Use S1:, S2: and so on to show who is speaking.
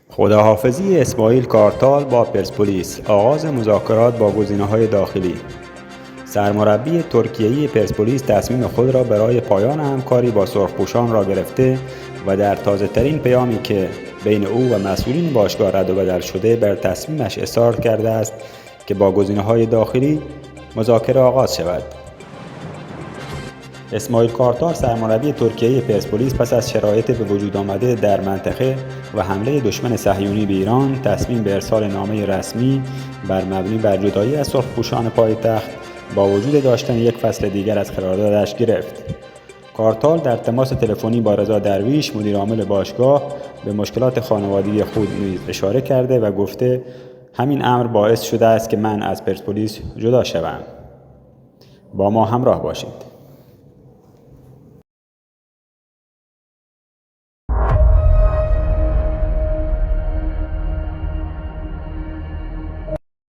S1: خداحافظی اسماعیل کارتال با پرسپولیس، آغاز مذاکرات با گزینه‌های داخلی. سرمربی ترکیه‌ای پرسپولیس تصمیم خود را برای پایان همکاری با سرخپوشان را گرفته و در تازه‌ترین پیامی که بین او و مسئولین باشگاه رد و بدل شده بر تصمیمش اصرار کرده است که با گزینه‌های داخلی مذاکره آغاز شود. اسماعیل کارتال سرمربی ترکیه‌ای پرسپولیس پس از شرایط به وجود آمده در منطقه و حمله دشمن صهیونی به ایران تصمیم به ارسال نامه رسمی بر مبنی بر جدایی از سرخپوشان پایتخت با وجود داشتن یک فصل دیگر از قراردادش گرفت. کارتال در تماس تلفنی با رضا درویش مدیر عامل باشگاه به مشکلات خانوادگی خود نیز اشاره کرده و گفته همین امر باعث شده است که من از پرسپولیس جدا شوم. با ما همراه باشید.